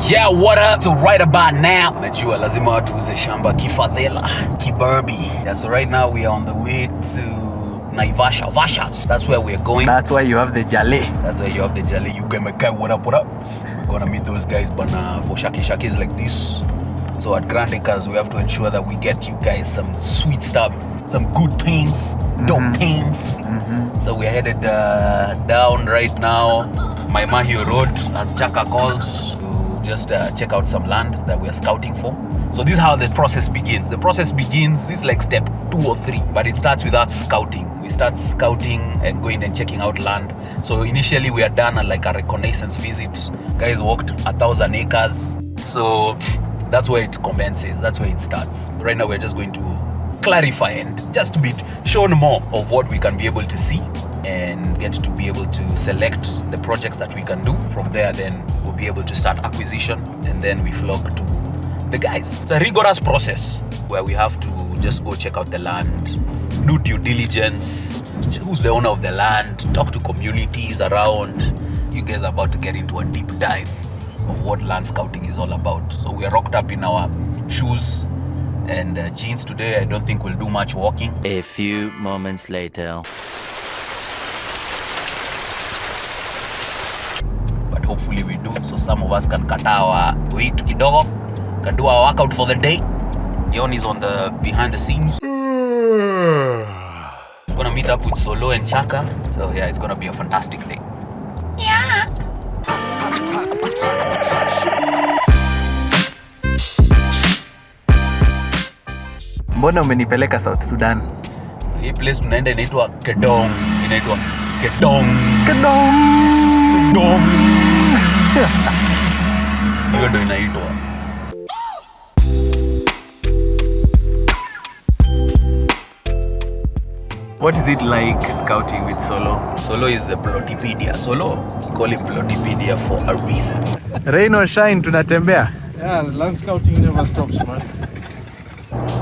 Yeah, what up? So right about now, najua lazima watu uze shamba kifadhela, kiburbi. Yeah, so right now we are on the way to Naivasha. Vashas. That's where we're going. That's why you have the jale. That's why you have the jale. You get my guy, what up, what up? We're gonna meet those guys, but for shakis like this. So at Grand Acres, we have to ensure that we get you guys some sweet stuff, some good things, dope things. So we're headed down right now, Mahio Road, as Chaka calls, to just check out some land that we are scouting for. So this is how the process begins. The process begins, this is like step 2 or 3, but it starts with us scouting. We start scouting and going and checking out land. So initially we are done like a reconnaissance visit. Guys walked 1,000 acres. So that's where it commences, that's where it starts. Right now we're just going to clarify and just to be shown more of what we can be able to see and get to be able to select the projects that we can do. From there then we'll be able to start acquisition, and then we flock to the guys. It's a rigorous process where we have to just go check out the land, do due diligence, who's the owner of the land, talk to communities around. You guys are about to get into a deep dive of what land scouting is all about. So we are rocked up in our shoes and jeans today. I don't think we'll do much walking. A few moments later. But hopefully we do. So some of us can cut our weight kidogo, can do our workout for the day. Yon is on the behind the scenes. We're gonna meet up with Solo and Chaka. So yeah, it's gonna be a fantastic day. Yeah. Mbona umenipeleka South Sudan? Hii place tunaenda inaitwa Kedong. Inaitwa Kedong. Kedong. Kedong. Hiyo ndio inaitwa. What is it like scouting with Solo? Solo is the Plotipedia. Solo, we call him Plotipedia for a reason. Rain or shine, tunatembea. Yeah, land scouting never stops, man.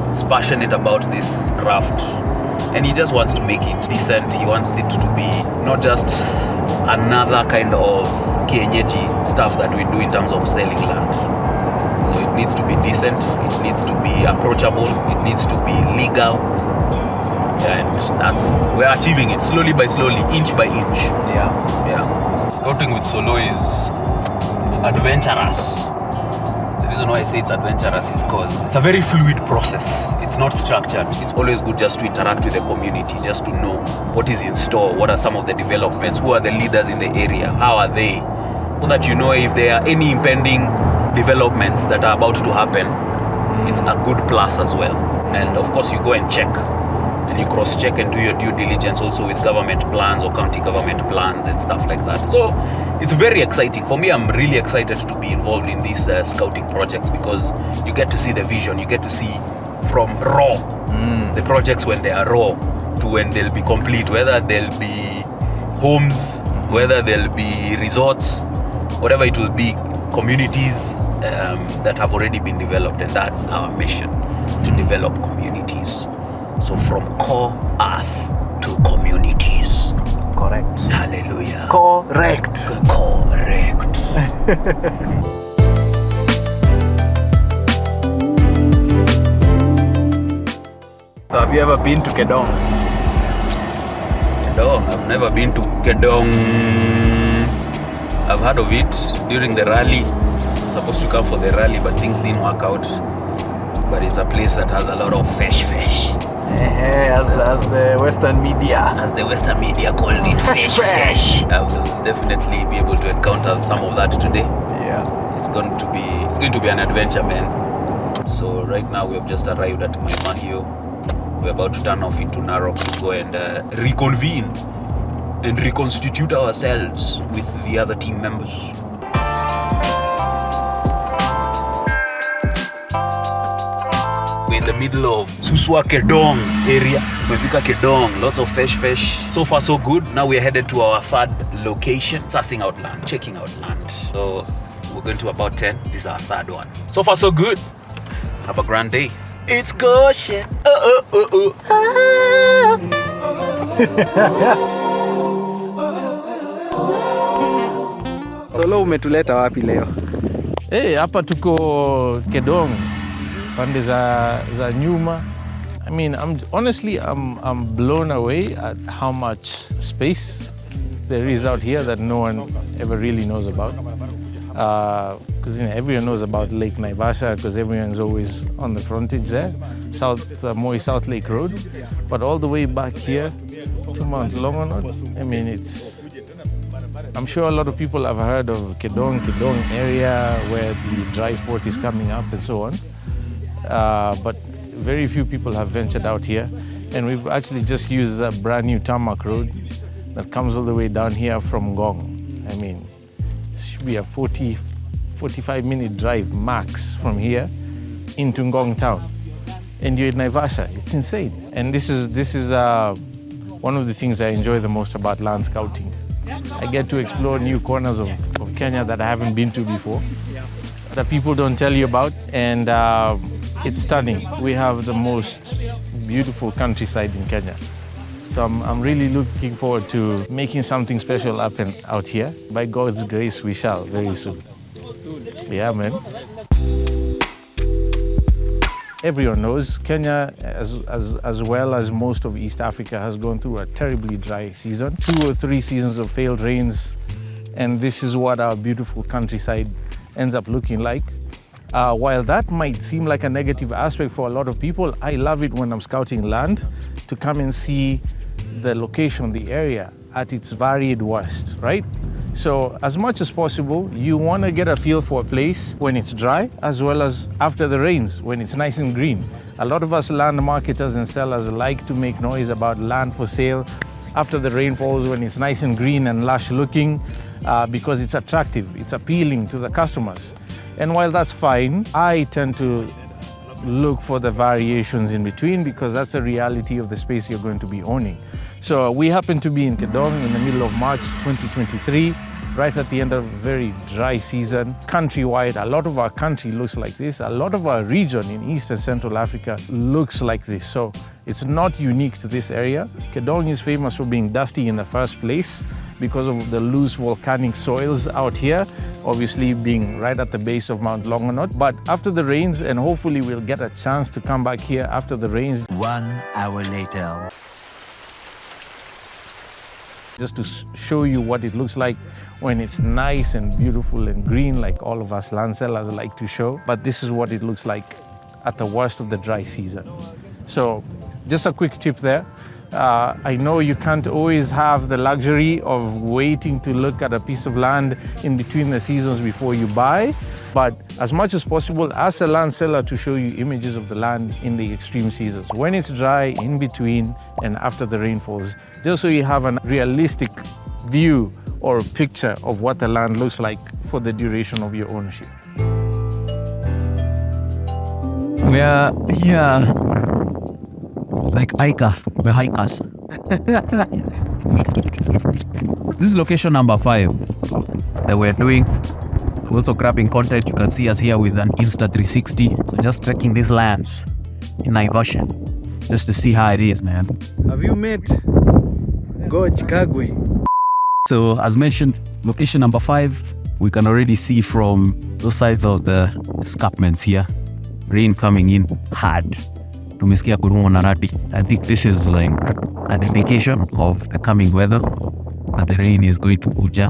He's passionate about this craft and he just wants to make it decent. He wants it to be not just another kind of kienyeji stuff that we do in terms of selling land. So it needs to be decent, it needs to be approachable, it needs to be legal. And that's, we're achieving it slowly by slowly, inch by inch. Yeah. Scouting with Solo it's adventurous. The reason why I say it's adventurous is because it's a very fluid process. It's not structured. It's always good just to interact with the community, just to know what is in store, what are some of the developments, who are the leaders in the area, how are they, so that you know if there are any impending developments that are about to happen. It's a good plus as well. And of course you go and check. And you cross-check and do your due diligence also with government plans or county government plans and stuff like that. So it's very exciting. For me, I'm really excited to be involved in these scouting projects because you get to see the vision. You get to see from raw, the projects when they are raw to when they'll be complete, whether they'll be homes, whether they'll be resorts, whatever it will be, communities that have already been developed. And that's our mission, to develop communities. So from core earth to communities. Correct. Hallelujah. Correct. Correct. So have you ever been to Kedong? Kedong? I've never been to Kedong. I've heard of it during the rally. Supposed to come for the rally, but things didn't work out. But it's a place that has a lot of fish. As the Western media. As the Western media call it, fish. I will definitely be able to encounter some of that today. Yeah. It's going to be an adventure, man. So right now we have just arrived at Mahio. We're about to turn off into Narok to go and reconvene and reconstitute ourselves with the other team members. We're in the middle of Suswa Kedong area. Mefika Kedong, lots of fish. So far so good. Now we're headed to our third location, sussing out land, checking out land. So we're going to about 10. This is our third one. So far so good. Have a grand day. It's Goshen. Solo, umetuleta wapi leo? Hey, hapa tuko Kedong, pande za nyuma. I mean, I'm blown away at how much space there is out here that no one ever really knows about. Because everyone knows about Lake Naivasha because everyone's always on the frontage there, Moi South Lake Road. But all the way back here to Mount Longonot, I mean, I'm sure a lot of people have heard of Kedong area where the dry port is coming up and so on. But very few people have ventured out here. And we've actually just used a brand new tarmac road that comes all the way down here from Gong. I mean, it should be a 45-minute drive max from here into Ngong town. And you're in Naivasha. It's insane. And this is one of the things I enjoy the most about land scouting. I get to explore new corners of Kenya that I haven't been to before, that people don't tell you about, and it's stunning. We have the most beautiful countryside in Kenya. So I'm really looking forward to making something special happen out here. By God's grace, we shall very soon. Yeah, man. Everyone knows Kenya, as well as most of East Africa, has gone through a terribly dry season. 2 or 3 seasons of failed rains, and this is what our beautiful countryside ends up looking like. While that might seem like a negative aspect for a lot of people, I love it when I'm scouting land to come and see the location, the area at its varied worst, right? So as much as possible, you want to get a feel for a place when it's dry, as well as after the rains, when it's nice and green. A lot of us land marketers and sellers like to make noise about land for sale after the rain falls, when it's nice and green and lush looking, because it's attractive, it's appealing to the customers. And while that's fine, I tend to look for the variations in between, because that's the reality of the space you're going to be owning. So we happen to be in Kedong in the middle of March 2023, right at the end of a very dry season. Countrywide, a lot of our country looks like this. A lot of our region in East and Central Africa looks like this. So it's not unique to this area. Kedong is famous for being dusty in the first place because of the loose volcanic soils out here, obviously being right at the base of Mount Longonot. But after the rains, and hopefully we'll get a chance to come back here after the rains. 1 hour later. Just to show you what it looks like when it's nice and beautiful and green, like all of us land sellers like to show. But this is what it looks like at the worst of the dry season. So just a quick tip there. I know you can't always have the luxury of waiting to look at a piece of land in between the seasons before you buy, but as much as possible, ask a land seller to show you images of the land in the extreme seasons, when it's dry, in between, and after the rainfalls, just so you have a realistic view or picture of what the land looks like for the duration of your ownership. We are here, like we're hikers. This is location number 5 that we're doing. We're also grabbing content. You can see us here with an Insta360. So just trekking these lands in Naivasha, just to see how it is, man. Have you met Kagwe? So as mentioned, location number 5, we can already see from those sides of the escarpments here, rain coming in hard. Tumesikia kurungo na radi. I think this is like an indication of the coming weather, that the rain is going to uja.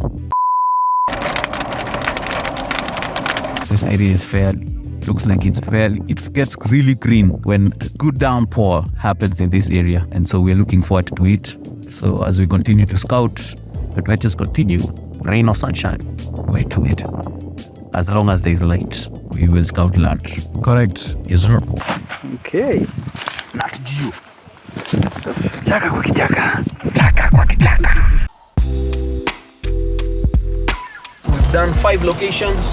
This area is fairly, looks like it's fairly, it gets really green when a good downpour happens in this area, and so we're looking forward to it. So as we continue to scout, the adventures continue, rain or sunshine, we're to it. As long as there's light, we will scout land. Correct. Yes, sir. Okay. Not you. Chaka kwa kichaka. Chaka kwa kichaka. We've done 5 locations,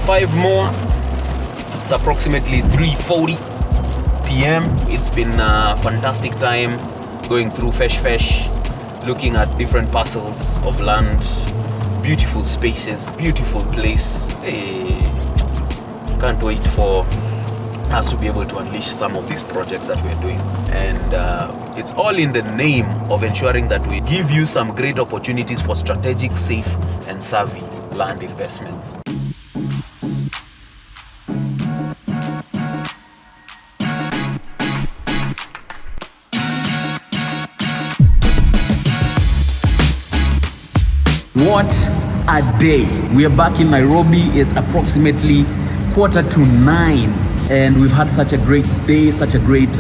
5 more. It's approximately 3:40 p.m. It's been a fantastic time going through Fesh, looking at different parcels of land, beautiful spaces, beautiful place. Hey, can't wait for us to be able to unleash some of these projects that we're doing, and it's all in the name of ensuring that we give you some great opportunities for strategic, safe and savvy land investments. What a day. We are back in Nairobi. It's approximately 8:45 and we've had such a great day, such a great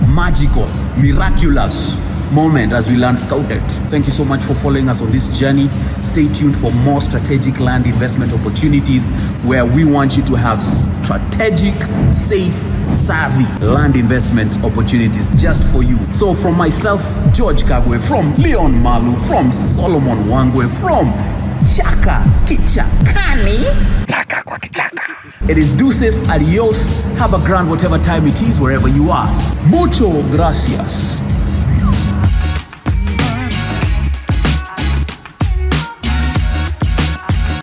magical, miraculous moment as we land scouted. Thank you so much for following us on this journey. Stay tuned for more strategic land investment opportunities where we want you to have strategic, safe, savvy land investment opportunities just for you. So from myself, George Kagwe, from Leon Malu, from Solomon Wangwe, from Chaka Kichakani, Chaka kwa kichaka. it is deuces, adios, have a grand whatever time it is wherever you are. Mucho gracias.